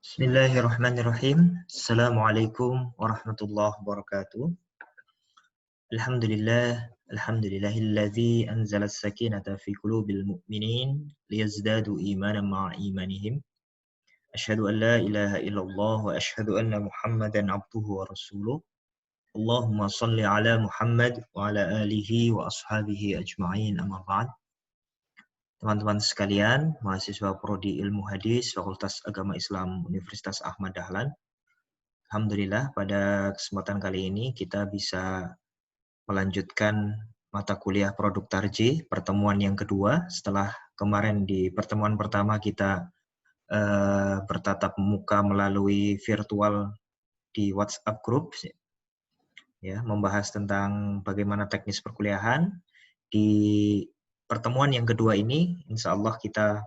Bismillahirrahmanirrahim. Assalamualaikum warahmatullahi wabarakatuh. Alhamdulillahilladzi anzala as-sakinata fi qulubil mu'minin liyazdadu imanan ma'a imanihim. Asyhadu an la ilaha illallah wa asyhadu anna Muhammadan abduhu wa rasuluh. Allahumma shalli ala Muhammad wa ala alihi wa ashabihi ajma'in, amma ba'd. Teman-teman sekalian, mahasiswa Prodi Ilmu Hadis Fakultas Agama Islam Universitas Ahmad Dahlan. Alhamdulillah pada kesempatan kali ini kita bisa melanjutkan mata kuliah Produk Tarjih, pertemuan yang kedua setelah kemarin di pertemuan pertama kita bertatap muka melalui virtual di WhatsApp group, ya, membahas tentang bagaimana teknis perkuliahan. Di pertemuan yang kedua ini, insya Allah kita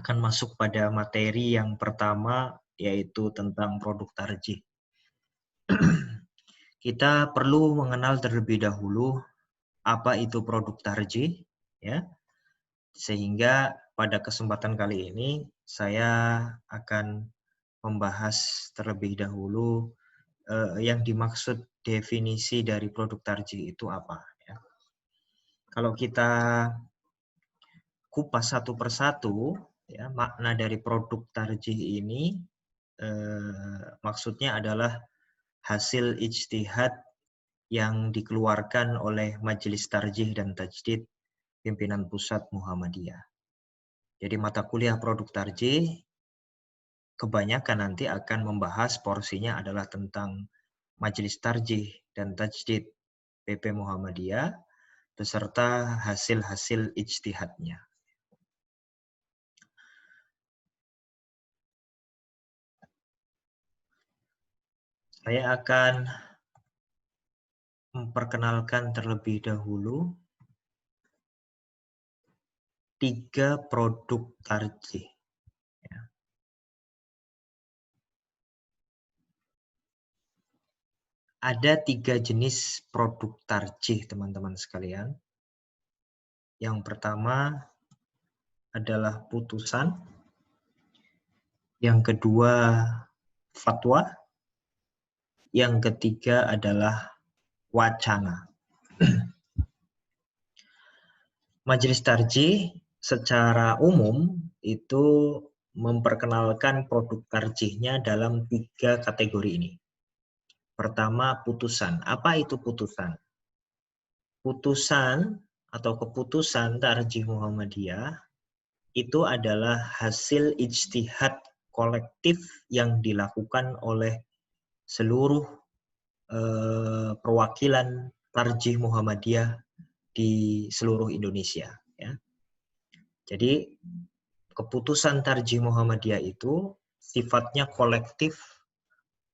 akan masuk pada materi yang pertama, yaitu tentang produk tarjih. Kita perlu mengenal terlebih dahulu apa itu produk tarjih, ya. Sehingga pada kesempatan kali ini saya akan membahas terlebih dahulu yang dimaksud definisi dari produk tarjih itu apa, ya. Kalau kita kupas satu persatu, ya, makna dari produk tarjih ini maksudnya adalah hasil ijtihad yang dikeluarkan oleh Majelis Tarjih dan Tajdid Pimpinan Pusat Muhammadiyah. Jadi mata kuliah produk tarjih kebanyakan nanti akan membahas porsinya adalah tentang Majelis Tarjih dan Tajdid PP Muhammadiyah beserta hasil-hasil ijtihadnya. Saya akan memperkenalkan terlebih dahulu 3 produk tarjih. Ya. Ada 3 jenis produk tarjih, teman-teman sekalian. Yang pertama adalah putusan, yang kedua fatwa, yang ketiga adalah wacana. Majelis Tarjih secara umum itu memperkenalkan produk tarjihnya dalam 3 kategori ini. Pertama, putusan. Apa itu putusan? Putusan atau keputusan Tarjih Muhammadiyah itu adalah hasil ijtihad kolektif yang dilakukan oleh seluruh perwakilan Tarjih Muhammadiyah di seluruh Indonesia, ya. Jadi keputusan Tarjih Muhammadiyah itu sifatnya kolektif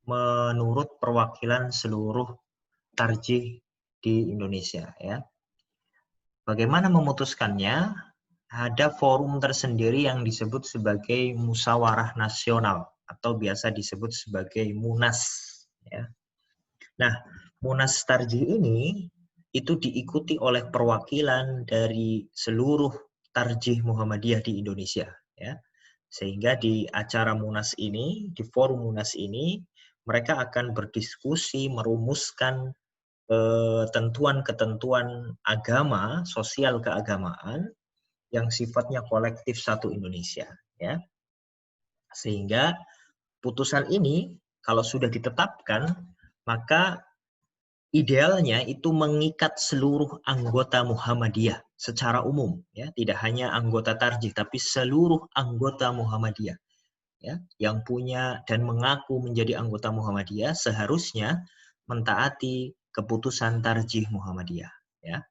menurut perwakilan seluruh tarjih di Indonesia, ya. Bagaimana memutuskannya? Ada forum tersendiri yang disebut sebagai musyawarah nasional atau biasa disebut sebagai Munas, ya. Nah, Munas Tarjih ini itu diikuti oleh perwakilan dari seluruh Tarjih Muhammadiyah di Indonesia, ya. Sehingga di acara Munas ini, di forum Munas ini, mereka akan berdiskusi merumuskan ketentuan-ketentuan agama, sosial keagamaan yang sifatnya kolektif satu Indonesia, ya. Sehingga putusan ini kalau sudah ditetapkan, maka idealnya itu mengikat seluruh anggota Muhammadiyah secara umum, ya, tidak hanya anggota tarjih tapi seluruh anggota Muhammadiyah, ya, yang punya dan mengaku menjadi anggota Muhammadiyah seharusnya mentaati keputusan Tarjih Muhammadiyah, ya.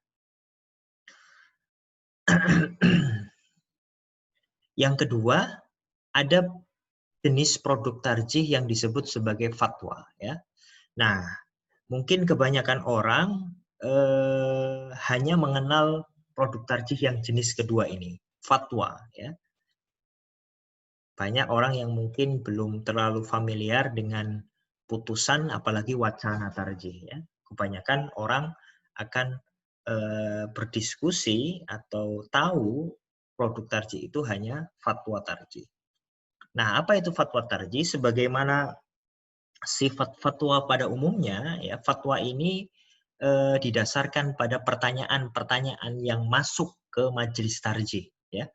Yang kedua, ada jenis produk tarjih yang disebut sebagai fatwa, ya. Nah, mungkin kebanyakan orang hanya mengenal produk tarjih yang jenis kedua ini, fatwa, ya. Banyak orang yang mungkin belum terlalu familiar dengan putusan, apalagi wacana tarjih, ya. Kebanyakan orang akan berdiskusi atau tahu produk tarjih itu hanya fatwa tarjih. Nah, apa itu fatwa tarjih? Sebagaimana sifat fatwa pada umumnya, ya, fatwa ini didasarkan pada pertanyaan-pertanyaan yang masuk ke majelis tarjih. Ya.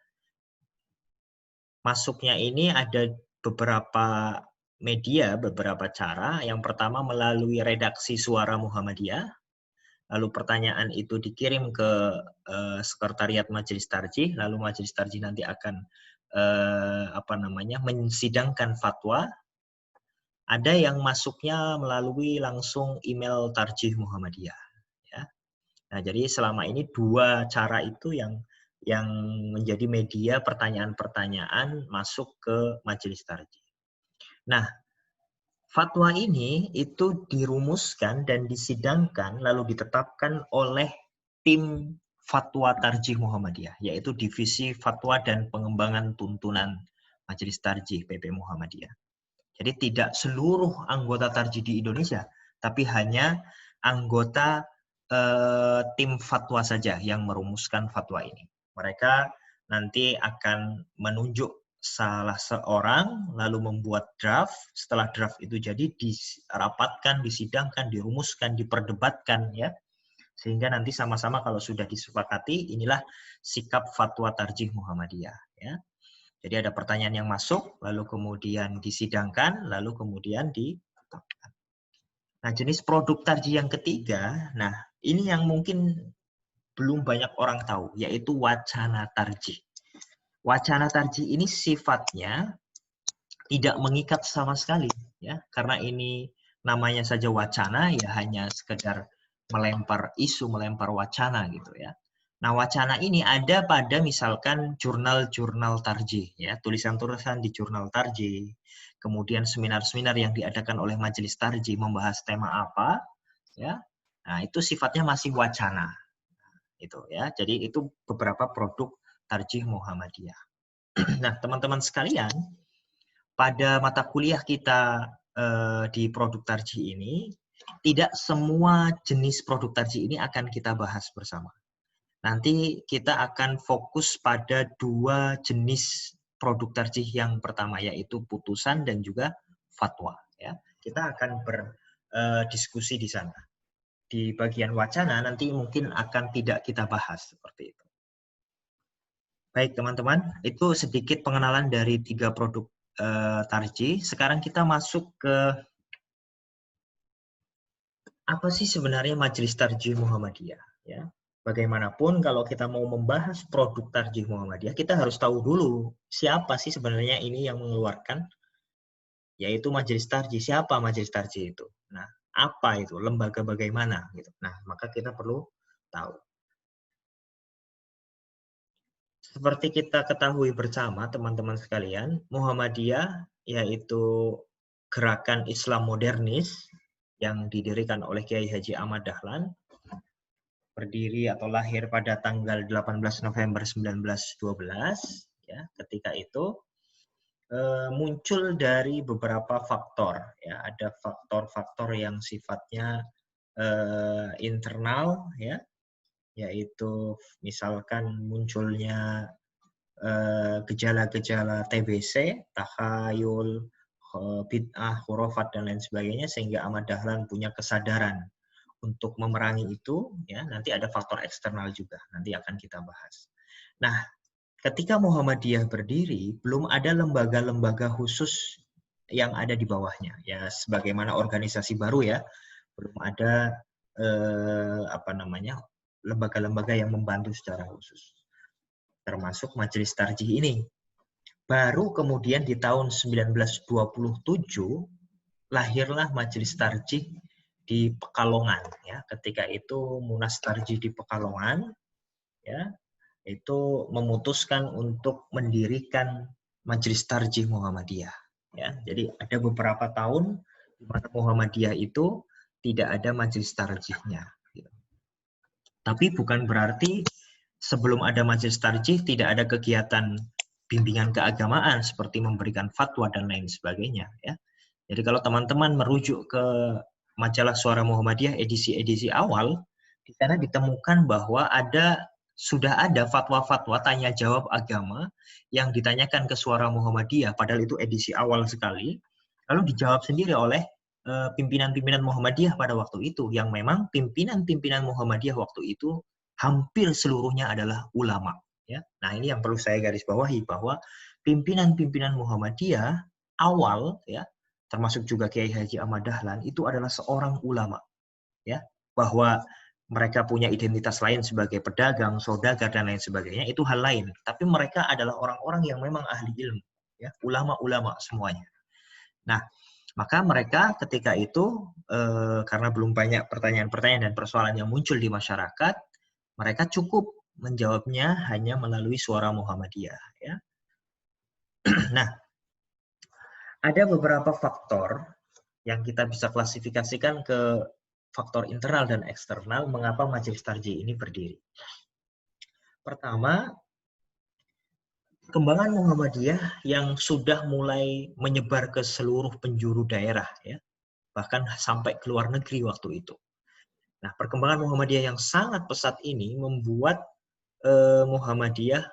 Masuknya ini ada beberapa media, beberapa cara. Yang pertama melalui redaksi Suara Muhammadiyah. Lalu pertanyaan itu dikirim ke sekretariat majelis tarjih. Lalu majelis tarjih nanti akan mensidangkan fatwa. Ada yang masuknya melalui langsung email tarjih Muhammadiyah. Ya. Nah, jadi selama ini dua cara itu yang menjadi media pertanyaan-pertanyaan masuk ke majelis tarjih. Nah, fatwa ini itu dirumuskan dan disidangkan lalu ditetapkan oleh tim Fatwa Tarjih Muhammadiyah, yaitu Divisi Fatwa dan Pengembangan Tuntunan Majelis Tarjih PP Muhammadiyah. Jadi tidak seluruh anggota tarjih di Indonesia, tapi hanya anggota tim fatwa saja yang merumuskan fatwa ini. Mereka nanti akan menunjuk salah seorang, lalu membuat draft. Setelah draft itu jadi dirapatkan, disidangkan, dirumuskan, diperdebatkan, ya, sehingga nanti sama-sama kalau sudah disepakati, inilah sikap fatwa tarjih Muhammadiyah. Ya. Jadi ada pertanyaan yang masuk, lalu kemudian disidangkan, lalu kemudian ditetapkan. Nah, jenis produk tarjih yang ketiga, nah ini yang mungkin belum banyak orang tahu, yaitu wacana tarjih. Wacana tarjih ini sifatnya tidak mengikat sama sekali, ya, karena ini namanya saja wacana, ya hanya sekedar melempar isu, melempar wacana gitu ya. Nah, wacana ini ada pada misalkan jurnal-jurnal tarjih, ya, tulisan-tulisan di jurnal tarjih, kemudian seminar-seminar yang diadakan oleh majelis tarjih membahas tema apa, ya. Nah, itu sifatnya masih wacana. Itu ya. Jadi itu beberapa produk tarjih Muhammadiyah. Nah, teman-teman sekalian, pada mata kuliah kita di produk tarjih ini, tidak semua jenis produk tarjih ini akan kita bahas bersama. Nanti kita akan fokus pada dua jenis produk tarjih yang pertama, yaitu putusan dan juga fatwa. Ya. Kita akan berdiskusi di sana. Di bagian wacana nanti mungkin akan tidak kita bahas seperti itu. Baik teman-teman, itu sedikit pengenalan dari 3 produk tarjih. Sekarang kita masuk ke apa sih sebenarnya Majelis Tarjih Muhammadiyah. Ya. Bagaimanapun kalau kita mau membahas produk tarjih Muhammadiyah, kita harus tahu dulu siapa sih sebenarnya ini yang mengeluarkan, yaitu majelis tarjih. Siapa majelis tarjih itu? Nah, apa itu? Lembaga bagaimana? Gitu. Nah, maka kita perlu tahu. Seperti kita ketahui bersama, teman-teman sekalian, Muhammadiyah yaitu gerakan Islam modernis yang didirikan oleh Kiai Haji Ahmad Dahlan, berdiri atau lahir pada tanggal 18 November 1912, ya, ketika itu muncul dari beberapa faktor, ya, ada faktor-faktor yang sifatnya internal, ya, yaitu misalkan munculnya gejala-gejala TBC, takhayul, bid'ah, khurafat dan lain sebagainya, sehingga Ahmad Dahlan punya kesadaran untuk memerangi itu, ya, nanti ada faktor eksternal juga, nanti akan kita bahas. Nah, ketika Muhammadiyah berdiri, belum ada lembaga-lembaga khusus yang ada di bawahnya, ya, sebagaimana organisasi baru, ya, belum ada lembaga-lembaga yang membantu secara khusus, termasuk majelis tarjih ini. Baru kemudian di tahun 1927 lahirlah majelis tarjih di Pekalongan, ya. Ketika itu Munas Tarjih di Pekalongan, ya, itu memutuskan untuk mendirikan Majelis Tarjih Muhammadiyah, ya. Jadi ada beberapa tahun di mana Muhammadiyah itu tidak ada majelis tarjihnya, gitu. Tapi bukan berarti sebelum ada majelis tarjih tidak ada kegiatan bimbingan keagamaan seperti memberikan fatwa dan lain sebagainya, ya. Jadi kalau teman-teman merujuk ke majalah Suara Muhammadiyah edisi-edisi awal, di sana ditemukan bahwa ada sudah ada fatwa-fatwa tanya jawab agama yang ditanyakan ke Suara Muhammadiyah, padahal itu edisi awal sekali, lalu dijawab sendiri oleh pimpinan-pimpinan Muhammadiyah pada waktu itu, yang memang pimpinan-pimpinan Muhammadiyah waktu itu hampir seluruhnya adalah ulama. Ya, nah ini yang perlu saya garis bawahi, bahwa pimpinan-pimpinan Muhammadiyah awal, ya, termasuk juga Kiai Haji Ahmad Dahlan, itu adalah seorang ulama. Ya, bahwa mereka punya identitas lain sebagai pedagang, saudagar, dan lain sebagainya, itu hal lain. Tapi mereka adalah orang-orang yang memang ahli ilmu, ya, ulama-ulama semuanya. Nah, maka mereka ketika itu, karena belum banyak pertanyaan-pertanyaan dan persoalan yang muncul di masyarakat, mereka cukup menjawabnya hanya melalui Suara Muhammadiyah. Ya. Nah, ada beberapa faktor yang kita bisa klasifikasikan ke faktor internal dan eksternal mengapa Majelis Tarjih ini berdiri. Pertama, perkembangan Muhammadiyah yang sudah mulai menyebar ke seluruh penjuru daerah, ya, bahkan sampai ke luar negeri waktu itu. Nah, perkembangan Muhammadiyah yang sangat pesat ini membuat Muhammadiyah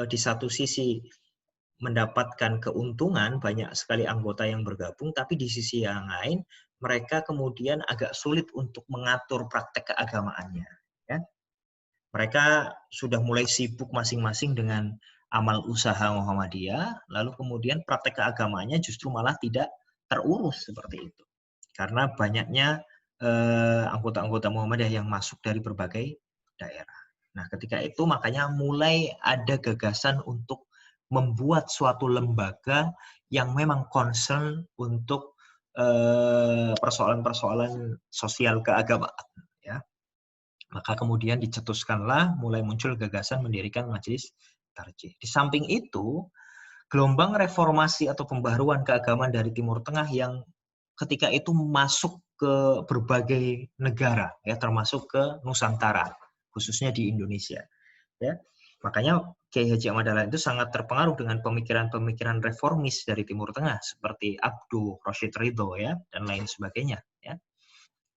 di satu sisi mendapatkan keuntungan, banyak sekali anggota yang bergabung, tapi di sisi yang lain mereka kemudian agak sulit untuk mengatur praktek keagamaannya. Ya. Mereka sudah mulai sibuk masing-masing dengan amal usaha Muhammadiyah, lalu kemudian praktek keagamaannya justru malah tidak terurus seperti itu. Karena banyaknya anggota-anggota Muhammadiyah yang masuk dari berbagai daerah. Nah, ketika itu makanya mulai ada gagasan untuk membuat suatu lembaga yang memang concern untuk persoalan-persoalan sosial keagamaan. Ya. Maka kemudian dicetuskanlah, mulai muncul gagasan mendirikan Majelis Tarjih. Di samping itu, gelombang reformasi atau pembaharuan keagamaan dari Timur Tengah yang ketika itu masuk ke berbagai negara, ya, termasuk ke Nusantara, khususnya di Indonesia. Ya. Makanya Kiai Haji Ahmad Dahlan itu sangat terpengaruh dengan pemikiran-pemikiran reformis dari Timur Tengah seperti Abduh, Rashid Ridho, ya, dan lain sebagainya. Ya.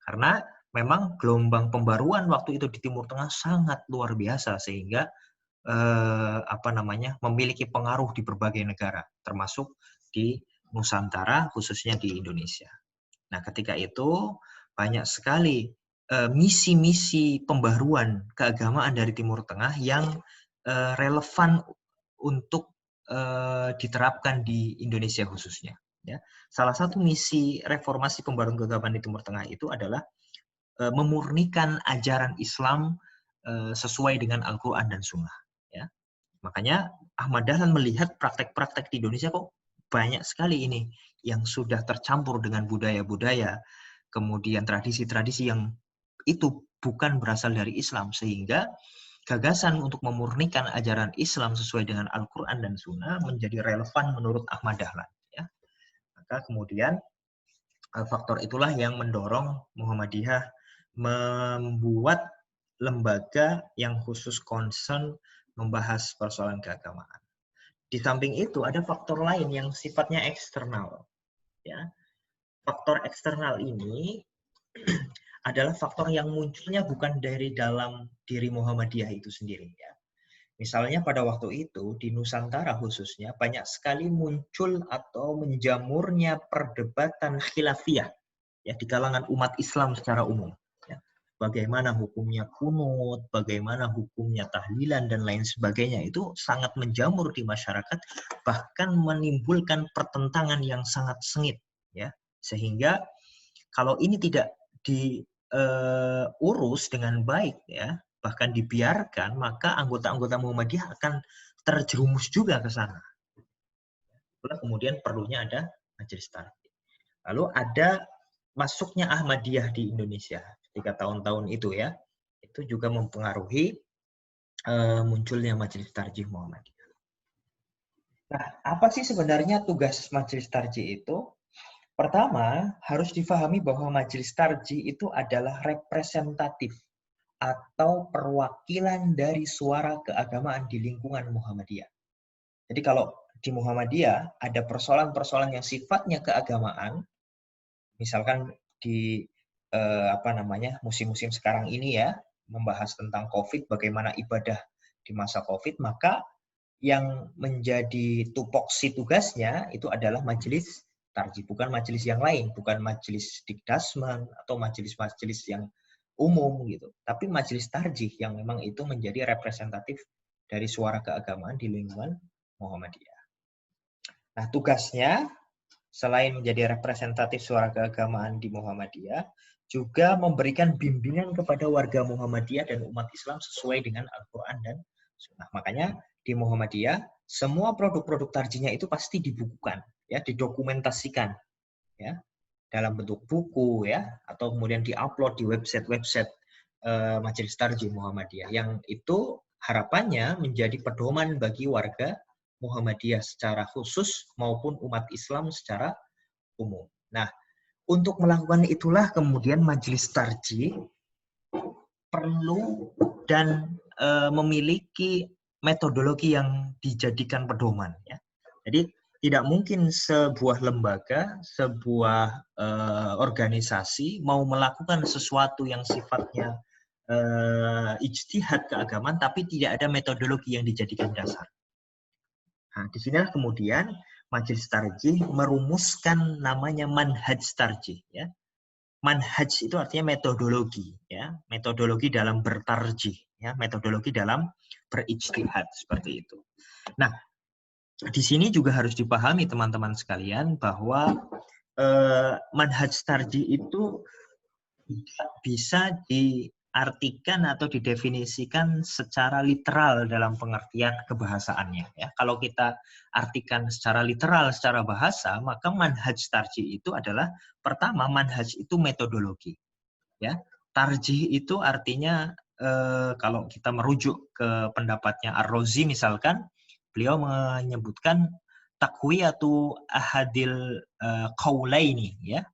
Karena memang gelombang pembaruan waktu itu di Timur Tengah sangat luar biasa sehingga memiliki pengaruh di berbagai negara, termasuk di Nusantara, khususnya di Indonesia. Nah, ketika itu banyak sekali misi-misi pembaruan keagamaan dari Timur Tengah yang relevan untuk diterapkan di Indonesia khususnya. Ya. Salah satu misi reformasi pembaruan keagamaan di Timur Tengah itu adalah memurnikan ajaran Islam sesuai dengan Al-Quran dan Sunnah. Ya. Makanya Ahmad Dahlan melihat praktek-praktek di Indonesia kok banyak sekali ini yang sudah tercampur dengan budaya-budaya, kemudian tradisi-tradisi yang itu bukan berasal dari Islam, sehingga gagasan untuk memurnikan ajaran Islam sesuai dengan Al-Quran dan Sunnah menjadi relevan menurut Ahmad Dahlan. Ya. Maka kemudian faktor itulah yang mendorong Muhammadiyah membuat lembaga yang khusus concern membahas persoalan keagamaan. Di samping itu ada faktor lain yang sifatnya eksternal. Ya. Faktor eksternal ini adalah faktor yang munculnya bukan dari dalam diri Muhammadiyah itu sendiri. Ya. Misalnya pada waktu itu di Nusantara khususnya banyak sekali muncul atau menjamurnya perdebatan khilafiyah, ya, di kalangan umat Islam secara umum. Ya. Bagaimana hukumnya kunut, bagaimana hukumnya tahlilan dan lain sebagainya, itu sangat menjamur di masyarakat, bahkan menimbulkan pertentangan yang sangat sengit. Ya. Sehingga kalau ini tidak diurus dengan baik, ya, bahkan dibiarkan, maka anggota-anggota Muhammadiyah akan terjerumus juga ke sana. Itulah kemudian perlunya ada Majelis Tarjih. Lalu ada masuknya Ahmadiyah di Indonesia ketika tahun-tahun itu, ya, itu juga mempengaruhi munculnya Majelis Tarjih Muhammadiyah. Nah, apa sih sebenarnya tugas Majelis Tarjih itu? Pertama, harus difahami bahwa Majelis Tarjih itu adalah representatif atau perwakilan dari suara keagamaan di lingkungan Muhammadiyah. Jadi kalau di Muhammadiyah ada persoalan-persoalan yang sifatnya keagamaan, misalkan di musim-musim sekarang ini, ya, membahas tentang COVID, bagaimana ibadah di masa COVID, maka yang menjadi tupoksi tugasnya itu adalah majelis tarjih, bukan majelis yang lain, bukan majelis dikdasmen atau majelis-majelis yang umum gitu, tapi majelis tarjih yang memang itu menjadi representatif dari suara keagamaan di lingkungan Muhammadiyah. Nah, tugasnya selain menjadi representatif suara keagamaan di Muhammadiyah, juga memberikan bimbingan kepada warga Muhammadiyah dan umat Islam sesuai dengan Al-Quran dan Sunnah. Makanya di Muhammadiyah, semua produk-produk tarjihnya itu pasti dibukukan, ya, didokumentasikan, ya, dalam bentuk buku, ya, atau kemudian diupload di website-website Majelis Tarjih Muhammadiyah, yang itu harapannya menjadi pedoman bagi warga Muhammadiyah secara khusus maupun umat Islam secara umum. Nah, untuk melakukan itulah kemudian Majelis Tarjih perlu dan memiliki metodologi yang dijadikan pedoman, ya. Jadi tidak mungkin sebuah lembaga, sebuah organisasi mau melakukan sesuatu yang sifatnya ijtihad keagamaan tapi tidak ada metodologi yang dijadikan dasar. Nah, di sinilah kemudian Majelis Tarjih merumuskan namanya manhaj tarjih, ya. Manhaj itu artinya metodologi, ya, metodologi dalam bertarjih, ya, metodologi dalam berijtihad seperti itu. Nah, di sini juga harus dipahami teman-teman sekalian bahwa manhaj tarjih itu bisa diartikan atau didefinisikan secara literal dalam pengertian kebahasaannya, ya. Kalau kita artikan secara literal secara bahasa, maka manhaj tarjih itu adalah pertama, manhaj itu metodologi, ya. Tarjih itu artinya kalau kita merujuk ke pendapatnya Ar-Razi misalkan, beliau menyebutkan taqwiyatu ahadil qaulaini, ya,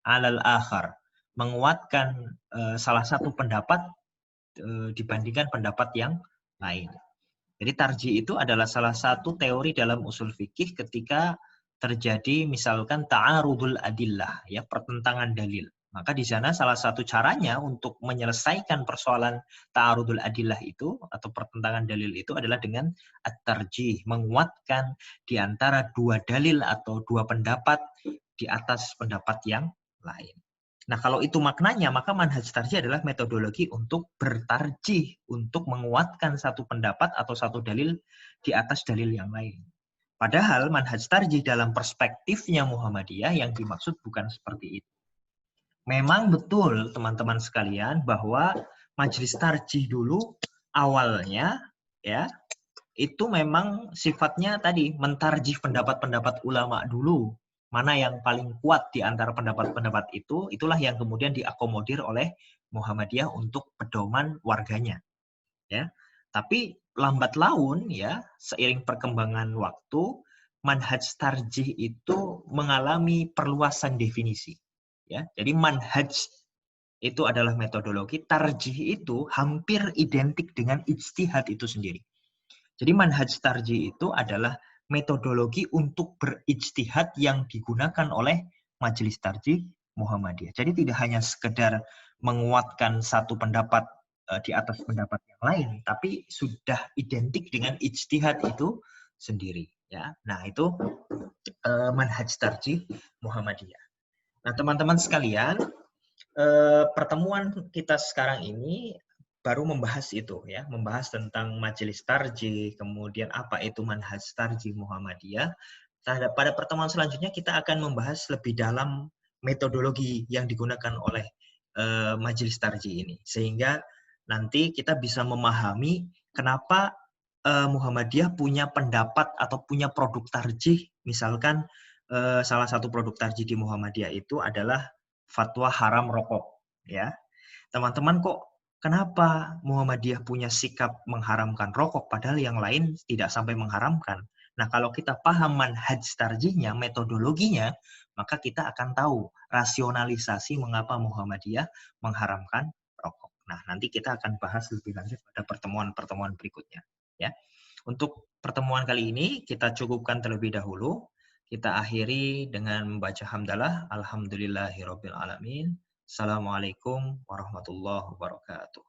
alal akhar, menguatkan salah satu pendapat dibandingkan pendapat yang lain. Jadi tarjih itu adalah salah satu teori dalam usul fikih ketika terjadi misalkan ta'arudul adillah, ya, pertentangan dalil. Maka di sana salah satu caranya untuk menyelesaikan persoalan ta'arudul adillah itu atau pertentangan dalil itu adalah dengan at-tarjih, menguatkan di antara dua dalil atau dua pendapat di atas pendapat yang lain. Nah, kalau itu maknanya, maka manhaj tarjih adalah metodologi untuk bertarjih, untuk menguatkan satu pendapat atau satu dalil di atas dalil yang lain. Padahal manhaj tarjih dalam perspektifnya Muhammadiyah yang dimaksud bukan seperti itu. Memang betul teman-teman sekalian bahwa majelis tarjih dulu awalnya, ya, itu memang sifatnya tadi mentarjih pendapat-pendapat ulama dulu. Mana yang paling kuat di antara pendapat-pendapat itu, itulah yang kemudian diakomodir oleh Muhammadiyah untuk pedoman warganya, ya. Tapi lambat laun, ya, seiring perkembangan waktu, manhaj tarjih itu mengalami perluasan definisi, ya. Jadi manhaj itu adalah metodologi, tarjih itu hampir identik dengan ijtihad itu sendiri. Jadi manhaj tarjih itu adalah metodologi untuk berijtihad yang digunakan oleh Majelis Tarjih Muhammadiyah. Jadi tidak hanya sekedar menguatkan satu pendapat di atas pendapat yang lain, tapi sudah identik dengan ijtihad itu sendiri, ya. Nah, itu manhaj tarjih Muhammadiyah. Nah, teman-teman sekalian, pertemuan kita sekarang ini baru membahas itu, ya, membahas tentang majelis tarjih, kemudian apa itu manhaj tarjih Muhammadiyah. Pada pertemuan selanjutnya kita akan membahas lebih dalam metodologi yang digunakan oleh majelis tarjih ini, sehingga nanti kita bisa memahami kenapa Muhammadiyah punya pendapat atau punya produk tarjih. Misalkan salah satu produk tarjih di Muhammadiyah itu adalah fatwa haram rokok, ya. Teman-teman, kok kenapa Muhammadiyah punya sikap mengharamkan rokok padahal yang lain tidak sampai mengharamkan? Nah, kalau kita paham manhaj tarjihnya, metodologinya, maka kita akan tahu rasionalisasi mengapa Muhammadiyah mengharamkan rokok. Nah, nanti kita akan bahas lebih lanjut pada pertemuan-pertemuan berikutnya, ya. Untuk pertemuan kali ini kita cukupkan terlebih dahulu. Kita akhiri dengan membaca hamdalah. Alhamdulillahirabbil alamin. Assalamualaikum warahmatullahi wabarakatuh.